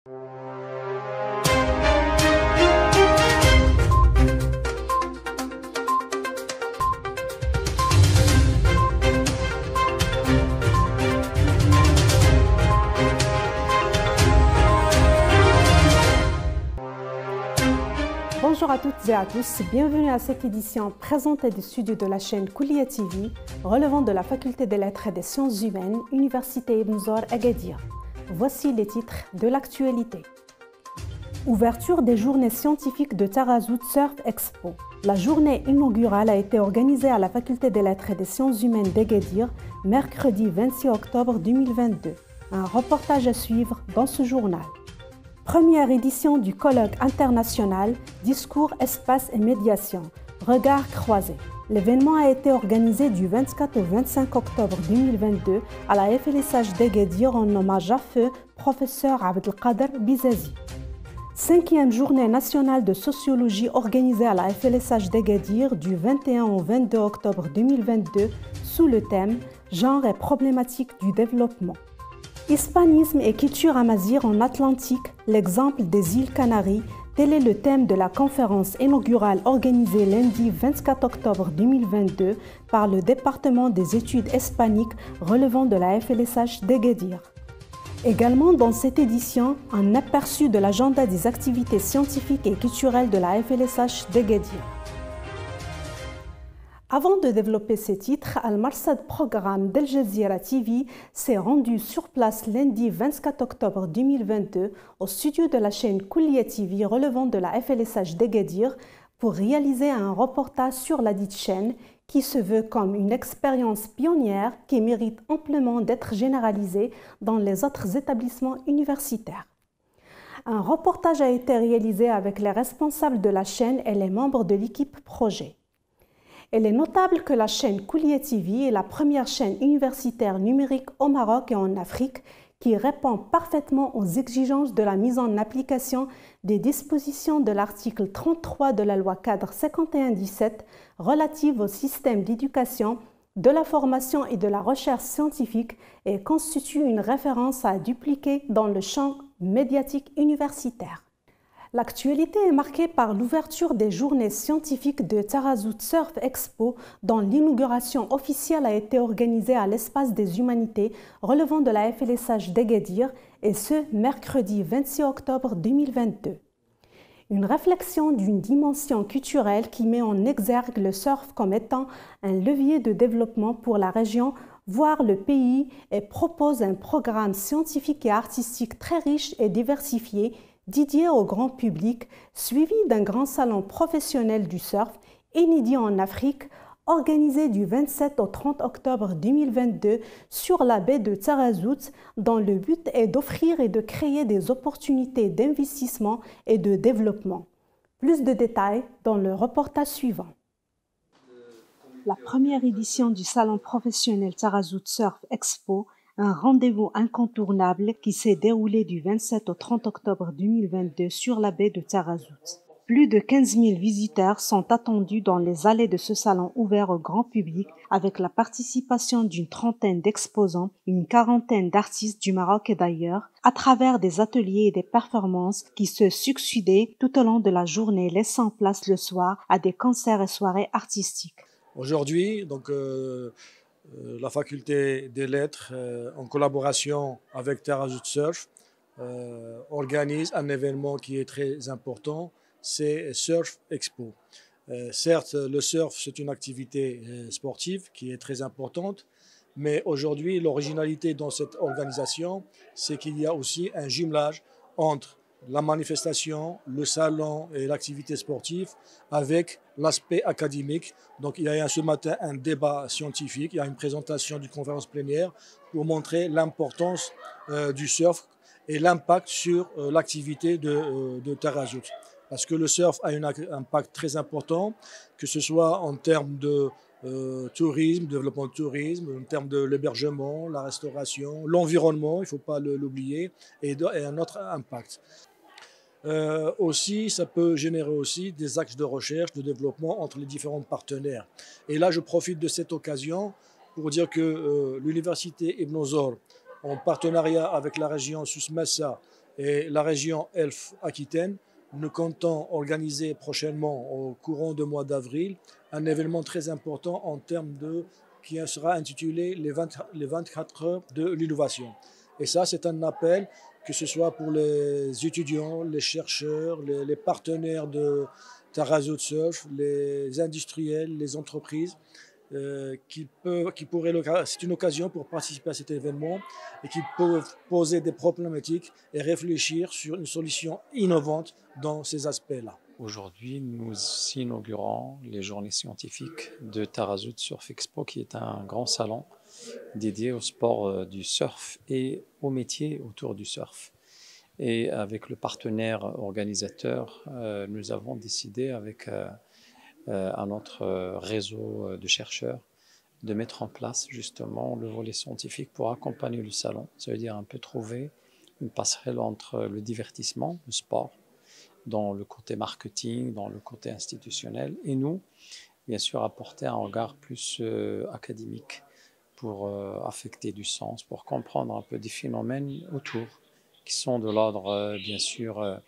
Bonjour à toutes et à tous, bienvenue à cette édition présentée des studios de la chaîne Koulia TV, relevant de la Faculté des Lettres et des Sciences Humaines, Université Ibn Zor Agadir. Voici les titres de l'actualité. Ouverture des journées scientifiques de Tarazout Surf Expo. La journée inaugurale a été organisée à la Faculté des Lettres et des Sciences Humaines d'Agadir, mercredi 26 octobre 2022. Un reportage à suivre dans ce journal. Première édition du colloque international Discours, espace et médiation, Regards croisés. L'événement a été organisé du 24 au 25 octobre 2022 à la FLSH d'Agadir en hommage à feu professeur Abdelkader Bizazi. 5e journée nationale de sociologie organisée à la FLSH d'Agadir du 21 au 22 octobre 2022 sous le thème Genre et problématiques du développement. Hispanisme et culture amazigh en Atlantique, l'exemple des îles Canaries, tel est le thème de la conférence inaugurale organisée lundi 24 octobre 2022 par le département des études hispaniques relevant de la FLSH d'Agadir. Également dans cette édition, un aperçu de l'agenda des activités scientifiques et culturelles de la FLSH d'Agadir. Avant de développer ces titres, Al-Marsad Programme d'Al Jazeera TV s'est rendu sur place lundi 24 octobre 2022 au studio de la chaîne Koulia TV relevant de la FLSH d'Agadir pour réaliser un reportage sur la dite chaîne qui se veut comme une expérience pionnière qui mérite amplement d'être généralisée dans les autres établissements universitaires. Un reportage a été réalisé avec les responsables de la chaîne et les membres de l'équipe projet. Il est notable que la chaîne Koulia TV est la première chaîne universitaire numérique au Maroc et en Afrique qui répond parfaitement aux exigences de la mise en application des dispositions de l'article 33 de la loi cadre 51-17 relative au système d'éducation, de la formation et de la recherche scientifique et constitue une référence à dupliquer dans le champ médiatique universitaire. L'actualité est marquée par l'ouverture des journées scientifiques de Tarazout Surf Expo dont l'inauguration officielle a été organisée à l'Espace des Humanités relevant de la FLSH d'Agadir et ce mercredi 26 octobre 2022. Une réflexion d'une dimension culturelle qui met en exergue le surf comme étant un levier de développement pour la région, voire le pays, et propose un programme scientifique et artistique très riche et diversifié dédié au grand public, suivi d'un grand salon professionnel du surf, inédit en Afrique, organisé du 27 au 30 octobre 2022 sur la baie de Tarazout, dont le but est d'offrir et de créer des opportunités d'investissement et de développement. Plus de détails dans le reportage suivant. La première édition du salon professionnel Tarazout Surf Expo, un rendez-vous incontournable qui s'est déroulé du 27 au 30 octobre 2022 sur la baie de Tarazout. Plus de 15 000 visiteurs sont attendus dans les allées de ce salon ouvert au grand public avec la participation d'une trentaine d'exposants et une quarantaine d'artistes du Maroc et d'ailleurs, à travers des ateliers et des performances qui se succédaient tout au long de la journée, laissant place le soir à des concerts et soirées artistiques. Aujourd'hui, la faculté des lettres, en collaboration avec Tarazout Surf, organise un événement qui est très important, c'est Surf Expo. Certes, le surf, c'est une activité sportive qui est très importante, mais aujourd'hui, l'originalité dans cette organisation, c'est qu'il y a aussi un jumelage entre la manifestation, le salon et l'activité sportive avec l'aspect académique. Donc il y a ce matin un débat scientifique, il y a une présentation d'une conférence plénière pour montrer l'importance du surf et l'impact sur l'activité de Tarazout. Parce que le surf a un impact très important, que ce soit en termes de tourisme, développement de tourisme, en termes de l'hébergement, la restauration, l'environnement, il ne faut pas l'oublier, et un autre impact. Aussi, ça peut générer aussi des axes de recherche, de développement entre les différents partenaires. Et là, je profite de cette occasion pour dire que l'université Ibn Zor, en partenariat avec la région Souss Massa Et la région Elf-Aquitaine, nous comptons organiser prochainement, au courant du mois d'avril, un événement très important en termes qui sera intitulé les 24 heures de l'innovation. Et ça, c'est un appel, que ce soit pour les étudiants, les chercheurs, les partenaires de Tarazout Surf, les industriels, les entreprises, c'est une occasion pour participer à cet événement et qui peuvent poser des problématiques et réfléchir sur une solution innovante dans ces aspects-là. Aujourd'hui, nous inaugurons les journées scientifiques de Tarazout Surf Expo, qui est un grand salon dédié au sport du surf et aux métiers autour du surf. Et avec le partenaire organisateur, nous avons décidé avec un autre réseau de chercheurs de mettre en place justement le volet scientifique pour accompagner le salon. Ça veut dire un peu trouver une passerelle entre le divertissement, le sport, dans le côté marketing, dans le côté institutionnel, et nous, bien sûr, apporter un regard plus académique pour affecter du sens, pour comprendre un peu des phénomènes autour, qui sont de l'ordre, bien sûr,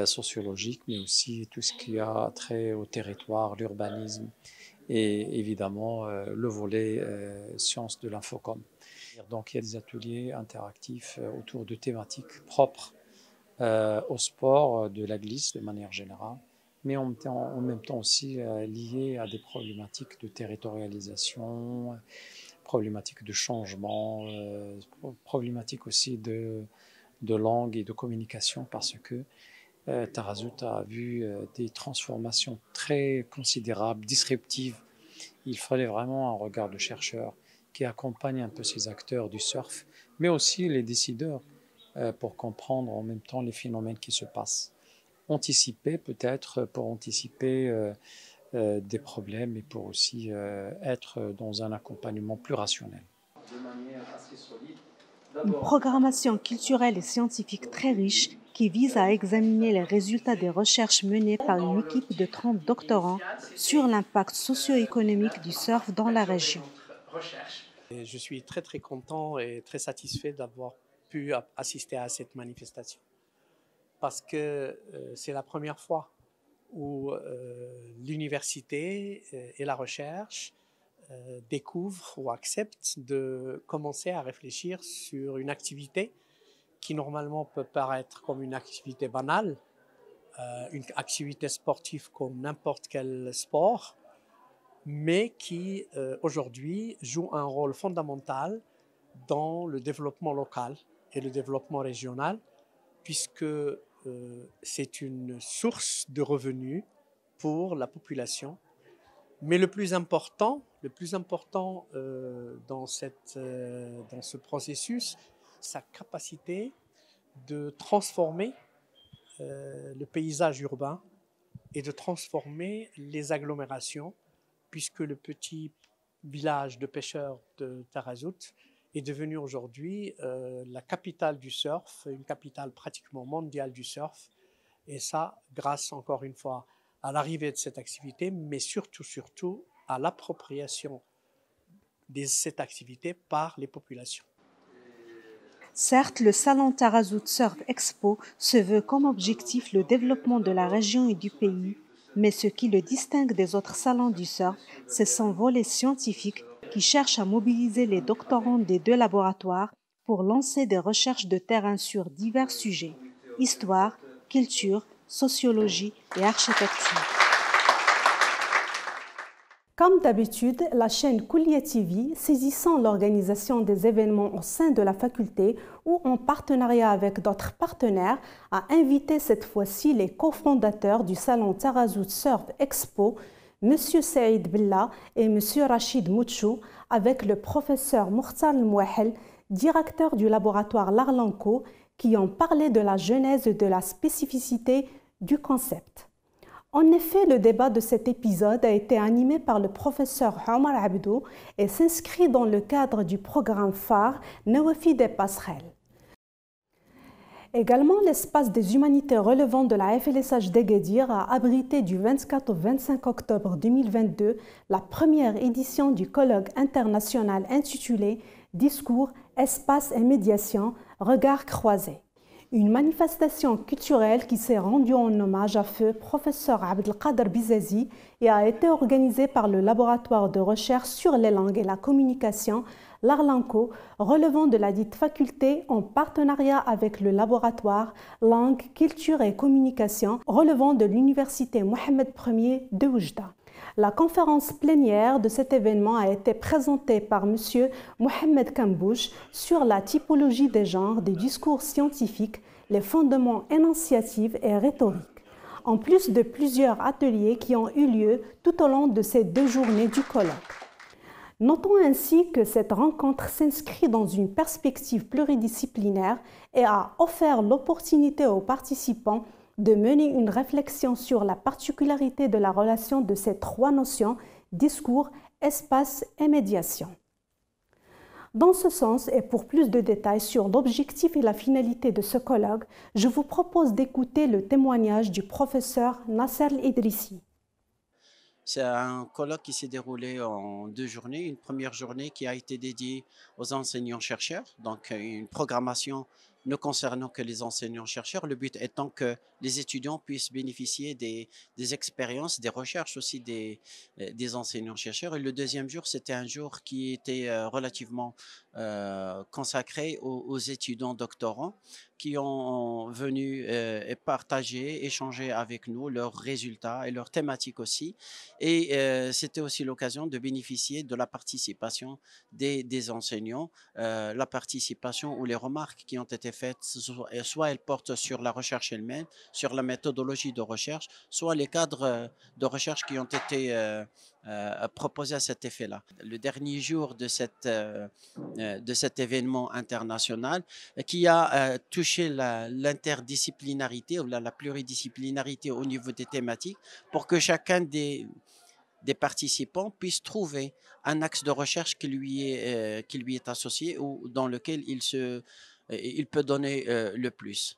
sociologique, mais aussi tout ce qui a trait au territoire, l'urbanisme, et évidemment le volet sciences de l'infocom. Donc il y a des ateliers interactifs autour de thématiques propres au sport de la glisse de manière générale, mais en même temps aussi liés à des problématiques de territorialisation, problématiques de changement, problématiques aussi de langue et de communication, parce que Tarazout a vu des transformations très considérables, disruptives. Il fallait vraiment un regard de chercheur qui accompagne un peu ces acteurs du surf, mais aussi les décideurs, pour comprendre en même temps les phénomènes qui se passent. Anticiper peut-être, pour anticiper des problèmes, et pour aussi être dans un accompagnement plus rationnel. Une programmation culturelle et scientifique très riche qui vise à examiner les résultats des recherches menées par une équipe de 30 doctorants sur l'impact socio-économique du surf dans la région. Et je suis très très content et très satisfait d'avoir pu assister à cette manifestation, parce que c'est la première fois où l'université et la recherche découvrent ou acceptent de commencer à réfléchir sur une activité qui normalement peut paraître comme une activité banale, une activité sportive comme n'importe quel sport, mais qui aujourd'hui joue un rôle fondamental dans le développement local et le développement régional, puisque c'est une source de revenus pour la population. Mais le plus important dans ce processus, sa capacité de transformer le paysage urbain et de transformer les agglomérations, puisque le petit village de pêcheurs de Tarazout est devenu aujourd'hui la capitale du surf, une capitale pratiquement mondiale du surf, et ça grâce encore une fois à l'arrivée de cette activité, mais surtout à l'appropriation de cette activité par les populations. Certes, le salon Tarazout Surf Expo se veut comme objectif le développement de la région et du pays, mais ce qui le distingue des autres salons du surf, c'est son volet scientifique qui cherche à mobiliser les doctorants des deux laboratoires pour lancer des recherches de terrain sur divers sujets, histoire, culture, sociologie et architecture. Comme d'habitude, la chaîne Koulia TV, saisissant l'organisation des événements au sein de la faculté ou en partenariat avec d'autres partenaires, a invité cette fois-ci les cofondateurs du salon Tarazout Surf Expo, M. Saïd Bella et M. Rachid Mouchou, avec le professeur Mokhtar Mouahel, directeur du laboratoire L'Arlanco, qui ont parlé de la genèse et de la spécificité du concept. En effet, le débat de cet épisode a été animé par le professeur Omar Abdou et s'inscrit dans le cadre du programme phare Nawafi des passerelles. Également, l'espace des humanités relevant de la FLSH d'Agadir a abrité du 24 au 25 octobre 2022 la première édition du colloque international intitulé « Discours, espace et médiation, regards croisés ». une manifestation culturelle qui s'est rendue en hommage à feu professeur Abdelkader Bizazi et a été organisée par le laboratoire de recherche sur les langues et la communication, l'Arlanco, relevant de la dite faculté en partenariat avec le laboratoire Langue, Culture et Communication, relevant de l'université Mohamed Ier de Oujda. La conférence plénière de cet événement a été présentée par M. Mohamed Kambouch sur la typologie des genres des discours scientifiques, les fondements énonciatifs et rhétoriques, en plus de plusieurs ateliers qui ont eu lieu tout au long de ces 2 journées du colloque. Notons ainsi que cette rencontre s'inscrit dans une perspective pluridisciplinaire et a offert l'opportunité aux participants de mener une réflexion sur la particularité de la relation de ces 3 notions, discours, espace et médiation. Dans ce sens, et pour plus de détails sur l'objectif et la finalité de ce colloque, je vous propose d'écouter le témoignage du professeur Nasser Idrissi. C'est un colloque qui s'est déroulé en 2 journées. Une première journée qui a été dédiée aux enseignants-chercheurs, donc une programmation ne concernant que les enseignants-chercheurs, le but étant que les étudiants puissent bénéficier des expériences, des recherches aussi des enseignants-chercheurs. Et le deuxième jour, c'était un jour qui était relativement consacré aux étudiants doctorants qui ont venu partager, échanger avec nous leurs résultats et leurs thématiques aussi. Et c'était aussi l'occasion de bénéficier de la participation des enseignants, la participation ou les remarques qui ont été faites, soit elles portent sur la recherche elle-même, sur la méthodologie de recherche, soit les cadres de recherche qui ont été proposés à cet effet-là. Le dernier jour de cet événement international qui a touché l'interdisciplinarité ou la pluridisciplinarité au niveau des thématiques pour que chacun des participants puisse trouver un axe de recherche qui lui est associé ou dans lequel il peut donner le plus.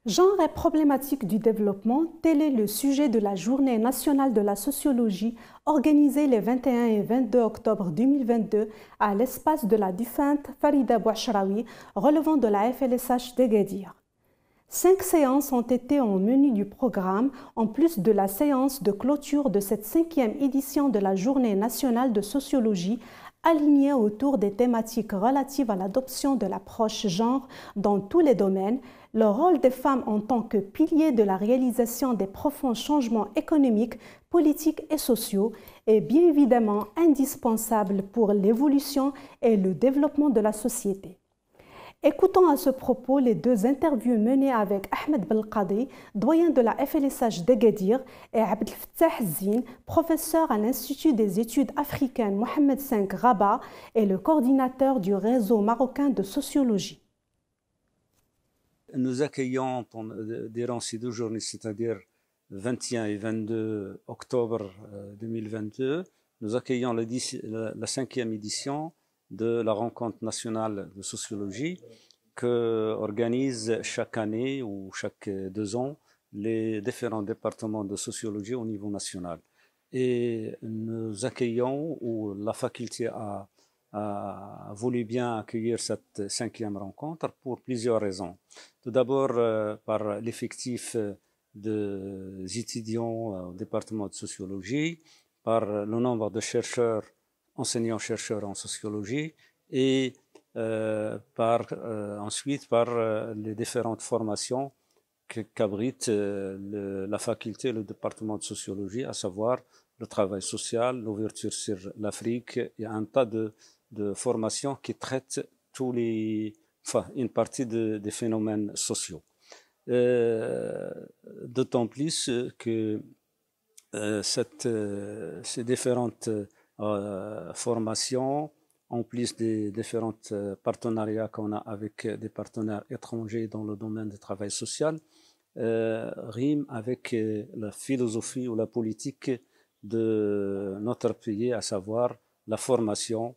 Genre et problématique du développement, tel est le sujet de la Journée nationale de la sociologie organisée les 21 et 22 octobre 2022 à l'espace de la défunte Farida Bouachraoui relevant de la FLSH d'Agadir. 5 séances ont été au menu du programme, en plus de la séance de clôture de cette 5e édition de la Journée nationale de sociologie, alignée autour des thématiques relatives à l'adoption de l'approche genre dans tous les domaines, le rôle des femmes en tant que pilier de la réalisation des profonds changements économiques, politiques et sociaux est bien évidemment indispensable pour l'évolution et le développement de la société. Écoutons à ce propos les 2 interviews menées avec Ahmed Belkadi, doyen de la FLSH d'Agadir, et Abdel Fattah Zine, professeur à l'Institut des études africaines Mohamed V Rabat et le coordinateur du réseau marocain de sociologie. Nous accueillons durant ces 2 journées, c'est-à-dire 21 et 22 octobre 2022, nous accueillons la 5e édition de la rencontre nationale de sociologie que organise chaque année ou chaque 2 ans les différents départements de sociologie au niveau national. Et nous accueillons, ou la faculté a voulu bien accueillir cette 5e rencontre pour plusieurs raisons. Tout d'abord par l'effectif des étudiants au département de sociologie, par le nombre de chercheurs, enseignants-chercheurs en sociologie et ensuite par les différentes formations qu'abrite la faculté, le département de sociologie, à savoir le travail social, l'ouverture sur l'Afrique et un tas de formations qui traitent une partie des phénomènes sociaux. D'autant plus que ces différentes formations, en plus des différents partenariats qu'on a avec des partenaires étrangers dans le domaine du travail social, riment avec la philosophie ou la politique de notre pays, à savoir la formation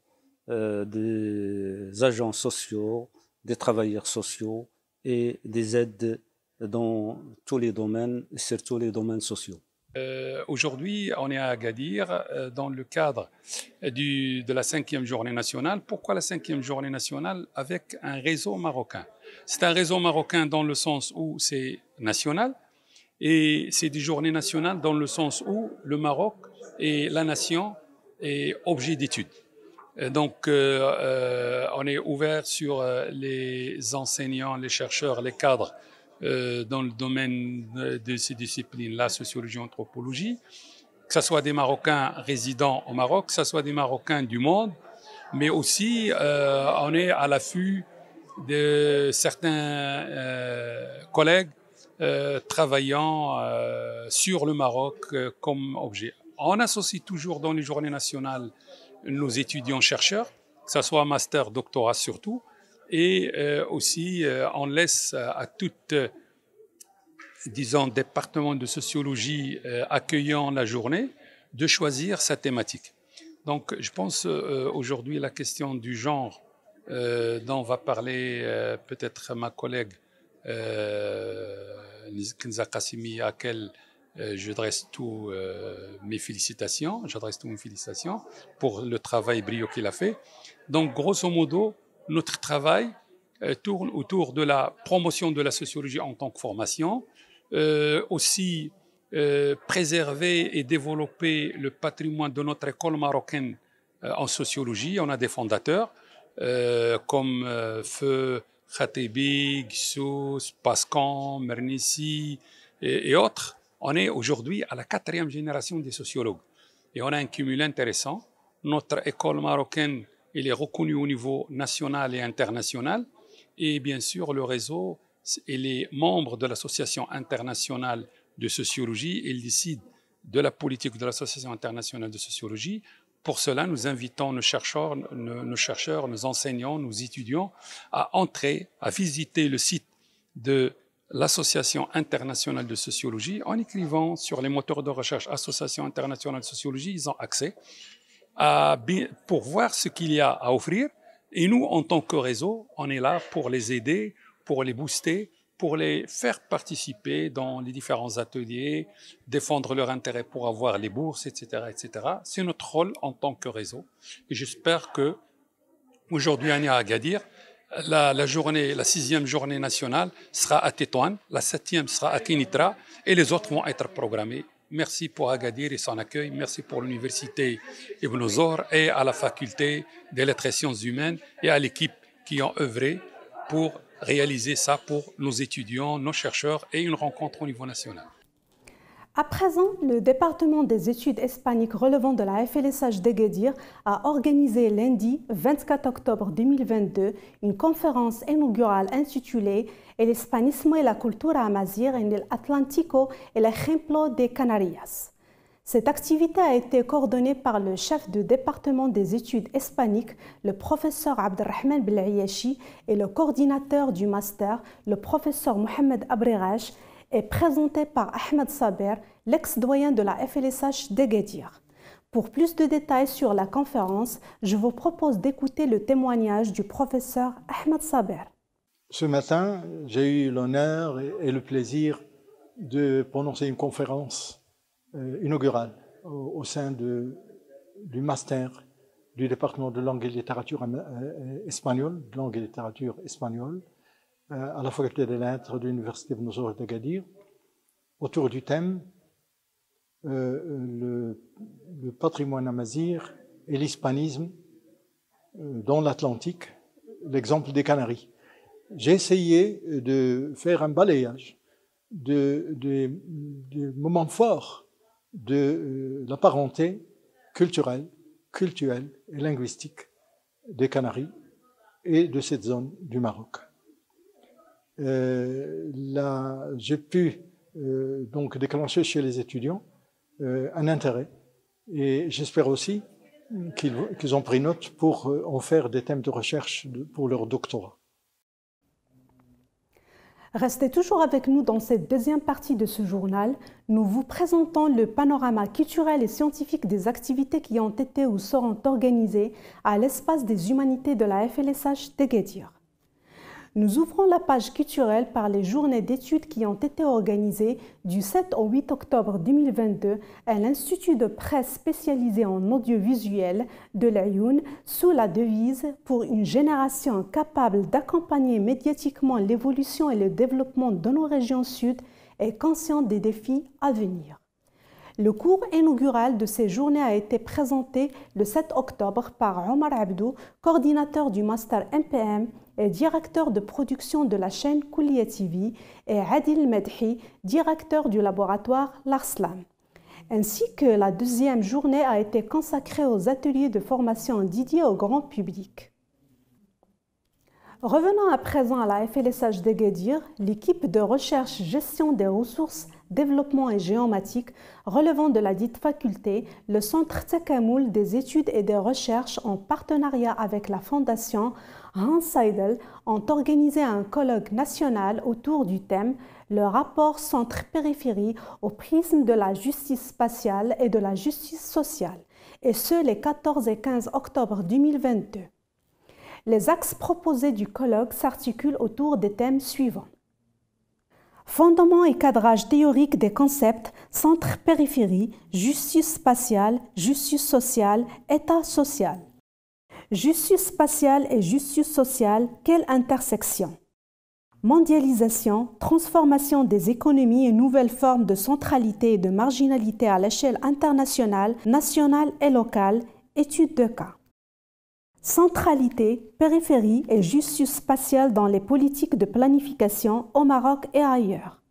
des agents sociaux, des travailleurs sociaux et des aides dans tous les domaines, surtout les domaines sociaux. Aujourd'hui, on est à Agadir dans le cadre de la 5e journée nationale. Pourquoi la 5e journée nationale avec un réseau marocain? C'est un réseau marocain dans le sens où c'est national, et c'est des journées nationales dans le sens où le Maroc et la nation est objet d'étude. Donc, on est ouvert sur les enseignants, les chercheurs, les cadres dans le domaine de ces disciplines, la sociologie, anthropologie, que ce soit des Marocains résidant au Maroc, que ce soit des Marocains du monde, mais aussi on est à l'affût de certains collègues travaillant sur le Maroc comme objet. On associe toujours dans les journées nationales nos étudiants-chercheurs, que ce soit master, doctorat surtout, et aussi on laisse à toute, disons, département de sociologie accueillant la journée de choisir sa thématique. Donc je pense aujourd'hui la question du genre dont va parler peut-être ma collègue Kenza Qassimi, à laquelle j'adresse tous mes félicitations. J'adresse toutes mes félicitations pour le travail brillant qu'il a fait. Donc, grosso modo, notre travail tourne autour de la promotion de la sociologie en tant que formation, aussi préserver et développer le patrimoine de notre école marocaine en sociologie. On a des fondateurs comme Feu Khatibi, Gissous, Pascan, Mernissi et autres. On est aujourd'hui à la 4e génération des sociologues. Et on a un cumul intéressant. Notre école marocaine, elle est reconnue au niveau national et international. Et bien sûr, le réseau et les membres de l'Association internationale de sociologie, ils décident de la politique de l'Association internationale de sociologie. Pour cela, nous invitons nos chercheurs, nos enseignants, nos étudiants à entrer, à visiter le site de l'Association internationale de sociologie. En écrivant sur les moteurs de recherche Association internationale de sociologie, ils ont accès pour voir ce qu'il y a à offrir. Et nous, en tant que réseau, on est là pour les aider, pour les booster, pour les faire participer dans les différents ateliers, défendre leur intérêt pour avoir les bourses, etc., etc. C'est notre rôle en tant que réseau. Et j'espère que aujourd'hui, on est à Agadir. La journée, la 6e journée nationale sera à Tétouan, la 7e sera à Kénitra et les autres vont être programmés. Merci pour Agadir et son accueil. Merci pour l'université Ibn Zor et à la faculté des lettres et sciences humaines et à l'équipe qui ont œuvré pour réaliser ça pour nos étudiants, nos chercheurs et une rencontre au niveau national. À présent, le département des études hispaniques relevant de la FLSH d'Agadir a organisé lundi 24 octobre 2022 une conférence inaugurale intitulée El hispanismo y la cultura amazigh en el Atlántico y el ejemplo de Canarias. Cette activité a été coordonnée par le chef de département des études hispaniques, le professeur Abdelrahman Belayashi, et le coordinateur du master, le professeur Mohamed Abrigache, est présenté par Ahmed Saber, l'ex-doyen de la FLSH d'Agadir. Pour plus de détails sur la conférence, je vous propose d'écouter le témoignage du professeur Ahmed Saber. Ce matin, j'ai eu l'honneur et le plaisir de prononcer une conférence inaugurale au sein du master du département de langue et littérature espagnole, à la faculté des lettres de l'université Ibn Zor d'Agadir, autour du thème le patrimoine amazigh et l'hispanisme dans l'Atlantique, l'exemple des Canaries. J'ai essayé de faire un balayage des moments forts de la parenté culturelle et linguistique des Canaries et de cette zone du Maroc. J'ai pu donc déclencher chez les étudiants un intérêt et j'espère aussi qu'ils ont pris note pour en faire des thèmes de recherche pour leur doctorat. Restez toujours avec nous dans cette deuxième partie de ce journal. Nous vous présentons le panorama culturel et scientifique des activités qui ont été ou seront organisées à l'espace des humanités de la FLSH d'Agadir. Nous ouvrons la page culturelle par les journées d'études qui ont été organisées du 7 au 8 octobre 2022 à l'Institut de presse spécialisé en audiovisuel de l'Ayoun sous la devise « Pour une génération capable d'accompagner médiatiquement l'évolution et le développement de nos régions sud et consciente des défis à venir ». Le cours inaugural de ces journées a été présenté le 7 octobre par Omar Abdou, coordinateur du Master MPM et directeur de production de la chaîne Koulia TV, et Adil Medhi, directeur du laboratoire L'Arslan. Ainsi que la deuxième journée a été consacrée aux ateliers de formation dédiés au grand public. Revenons à présent à la FLSH d'Agadir, l'équipe de recherche gestion des ressources, développement et géomatique relevant de la dite faculté, le Centre Takamoul des études et des recherches en partenariat avec la Fondation Hans Seidel ont organisé un colloque national autour du thème « Le rapport centre-périphérie au prisme de la justice spatiale et de la justice sociale » et ce les 14 et 15 octobre 2022. Les axes proposés du colloque s'articulent autour des thèmes suivants. Fondement et cadrage théorique des concepts centre-périphérie, justice spatiale, justice sociale, état social. Justice spatiale et justice sociale, quelle intersection? Mondialisation, transformation des économies et nouvelles formes de centralité et de marginalité à l'échelle internationale, nationale et locale, étude de cas. Centralité, périphérie et justice spatiale dans les politiques de planification au Maroc et ailleurs.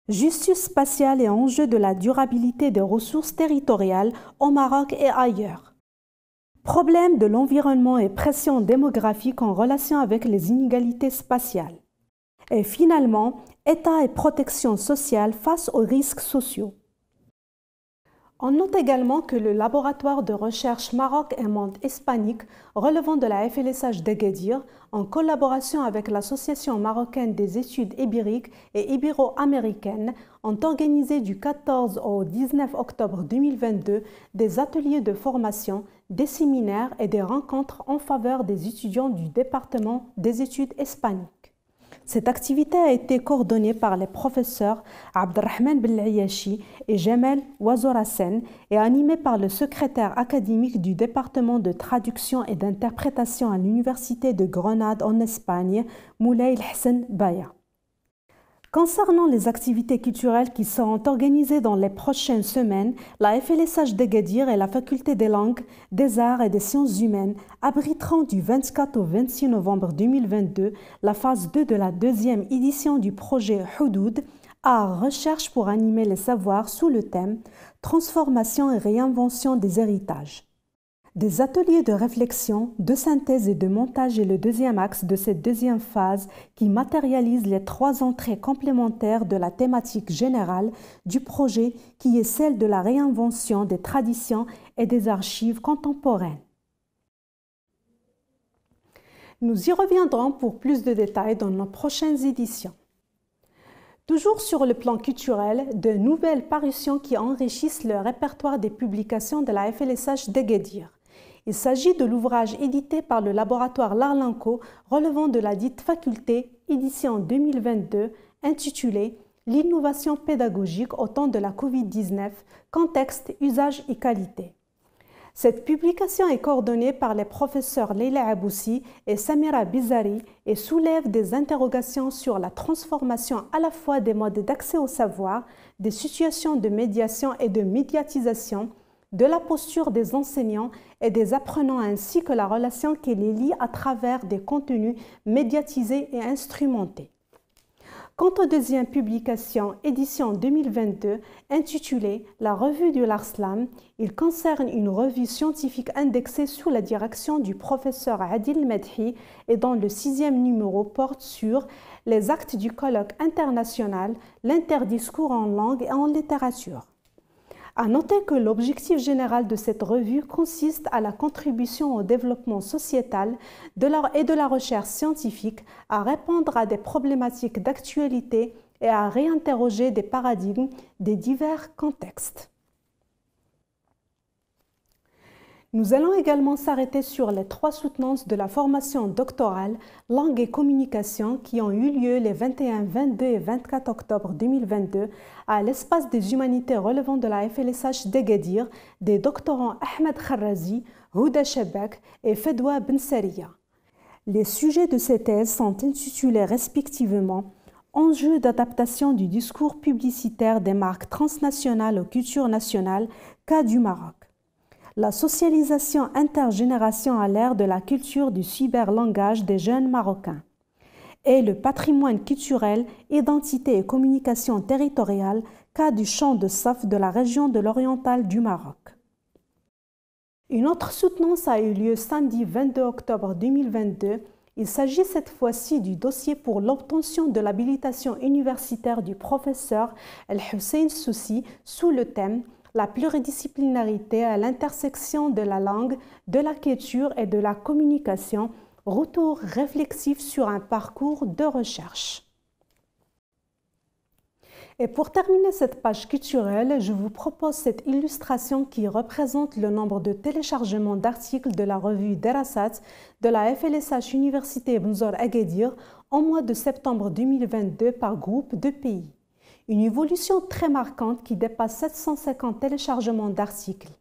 Justice spatiale et enjeux de la durabilité des ressources territoriales au Maroc et ailleurs. Problème de l'environnement et pression démographique en relation avec les inégalités spatiales. Et finalement, État et protection sociale face aux risques sociaux. On note également que le laboratoire de recherche Maroc et Monde hispanique relevant de la FLSH d'Agadir, en collaboration avec l'Association marocaine des études ibériques et ibéro-américaines, ont organisé du 14 au 19 octobre 2022 des ateliers de formation, des séminaires et des rencontres en faveur des étudiants du département des études hispaniques. Cette activité a été coordonnée par les professeurs Abdelrahman Belayashi et Jamel Ouazorasen et animée par le secrétaire académique du département de traduction et d'interprétation à l'Université de Grenade en Espagne, Moulay Hassan Baya. Concernant les activités culturelles qui seront organisées dans les prochaines semaines, la FLSH d'Agadir et la Faculté des langues, des arts et des sciences humaines abriteront du 24 au 26 novembre 2022 la phase 2 de la deuxième édition du projet Houdoud, Art Recherche pour animer les savoirs sous le thème Transformation et réinvention des héritages. Des ateliers de réflexion, de synthèse et de montage est le deuxième axe de cette deuxième phase qui matérialise les 3 entrées complémentaires de la thématique générale du projet qui est celle de la réinvention des traditions et des archives contemporaines. Nous y reviendrons pour plus de détails dans nos prochaines éditions. Toujours sur le plan culturel, de nouvelles parutions qui enrichissent le répertoire des publications de la FLSH d'Agadir. Il s'agit de l'ouvrage édité par le laboratoire Larlanco relevant de la dite faculté, édition 2022, intitulé « L'innovation pédagogique au temps de la Covid-19, contexte, usage et qualité ». Cette publication est coordonnée par les professeurs Leila Aboussi et Samira Bizari et soulève des interrogations sur la transformation à la fois des modes d'accès au savoir, des situations de médiation et de médiatisation, de la posture des enseignants et des apprenants ainsi que la relation qui les lie à travers des contenus médiatisés et instrumentés. Quant aux deuxième publication, édition 2022, intitulée « La revue du L'Arslan », il concerne une revue scientifique indexée sous la direction du professeur Adil Medhi et dont le 6e numéro porte sur les actes du colloque international, l'interdiscours en langue et en littérature. À noter que l'objectif général de cette revue consiste à la contribution au développement sociétal et de la recherche scientifique, à répondre à des problématiques d'actualité et à réinterroger des paradigmes des divers contextes. Nous allons également s'arrêter sur les 3 soutenances de la formation doctorale Langue et Communication qui ont eu lieu les 21, 22 et 24 octobre 2022 à l'Espace des Humanités relevant de la FLSH d'Agadir des doctorants Ahmed Kharrazi, Houda Chebak et Fedwa Ben Saria. Les sujets de ces thèses sont intitulés respectivement Enjeux d'adaptation du discours publicitaire des marques transnationales aux cultures nationales, cas du Maroc. La socialisation intergénération à l'ère de la culture du cyberlangage des jeunes Marocains et le patrimoine culturel, identité et communication territoriale, cas du champ de Saf de la région de l'oriental du Maroc. Une autre soutenance a eu lieu samedi 22 octobre 2022. Il s'agit cette fois-ci du dossier pour l'obtention de l'habilitation universitaire du professeur El-Hussein Soussi sous le thème la pluridisciplinarité à l'intersection de la langue, de la culture et de la communication, retour réflexif sur un parcours de recherche. Et pour terminer cette page culturelle, je vous propose cette illustration qui représente le nombre de téléchargements d'articles de la revue Derasat de la FLSH Université Ibn Zor Agadir en mois de septembre 2022 par groupe de pays. Une évolution très marquante qui dépasse 750 téléchargements d'articles.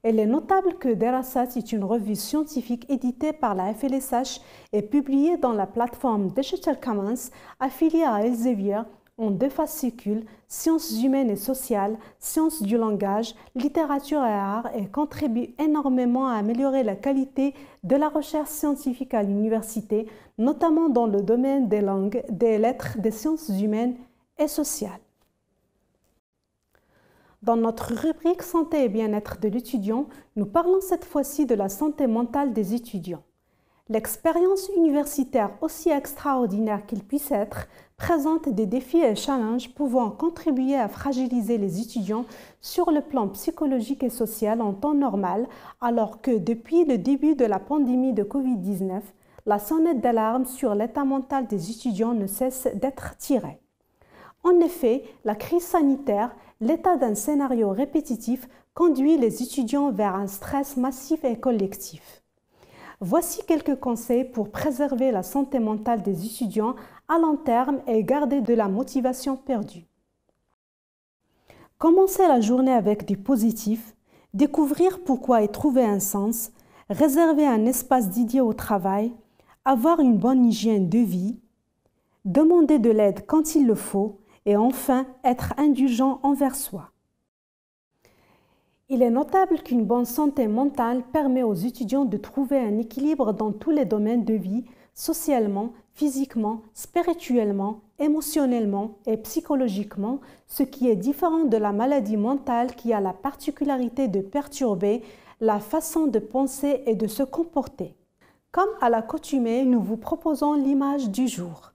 Il est notable que Derasat est une revue scientifique éditée par la FLSH et publiée dans la plateforme Digital Commons affiliée à Elsevier en 2 fascicules, sciences humaines et sociales, sciences du langage, littérature et art et contribue énormément à améliorer la qualité de la recherche scientifique à l'université, notamment dans le domaine des langues, des lettres, des sciences humaines et sociales. Dans notre rubrique Santé et bien-être de l'étudiant, nous parlons cette fois-ci de la santé mentale des étudiants. L'expérience universitaire, aussi extraordinaire qu'il puisse être, présente des défis et challenges pouvant contribuer à fragiliser les étudiants sur le plan psychologique et social en temps normal, alors que depuis le début de la pandémie de Covid-19, la sonnette d'alarme sur l'état mental des étudiants ne cesse d'être tirée. En effet, la crise sanitaire, l'état d'un scénario répétitif, conduit les étudiants vers un stress massif et collectif. Voici quelques conseils pour préserver la santé mentale des étudiants à long terme et garder de la motivation perdue. Commencer la journée avec du positif, découvrir pourquoi et trouver un sens, réserver un espace dédié au travail, avoir une bonne hygiène de vie, demander de l'aide quand il le faut et enfin être indulgent envers soi. Il est notable qu'une bonne santé mentale permet aux étudiants de trouver un équilibre dans tous les domaines de vie, socialement, physiquement, spirituellement, émotionnellement et psychologiquement, ce qui est différent de la maladie mentale qui a la particularité de perturber la façon de penser et de se comporter. Comme à l'accoutumée, nous vous proposons l'image du jour.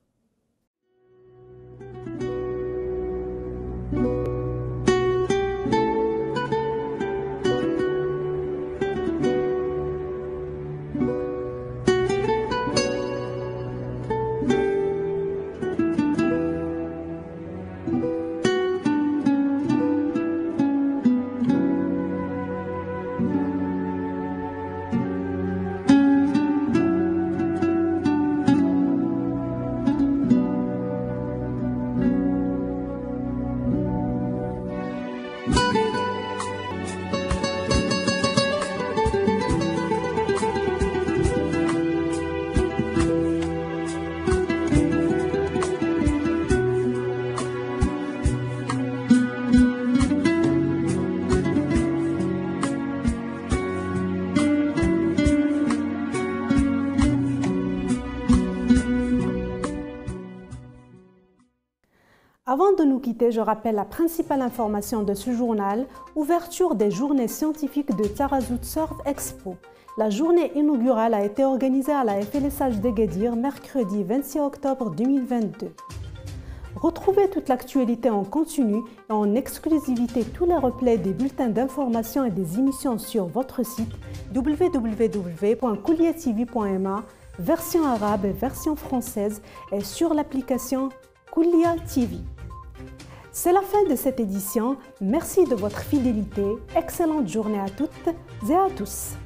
Avant de nous quitter, je rappelle la principale information de ce journal, ouverture des journées scientifiques de Tarazout Surf Expo. La journée inaugurale a été organisée à la FLSH d'Agadir mercredi 26 octobre 2022. Retrouvez toute l'actualité en continu et en exclusivité tous les replays des bulletins d'information et des émissions sur votre site www.kuliatv.ma, version arabe et version française et sur l'application Kulia TV. C'est la fin de cette édition. Merci de votre fidélité. Excellente journée à toutes et à tous.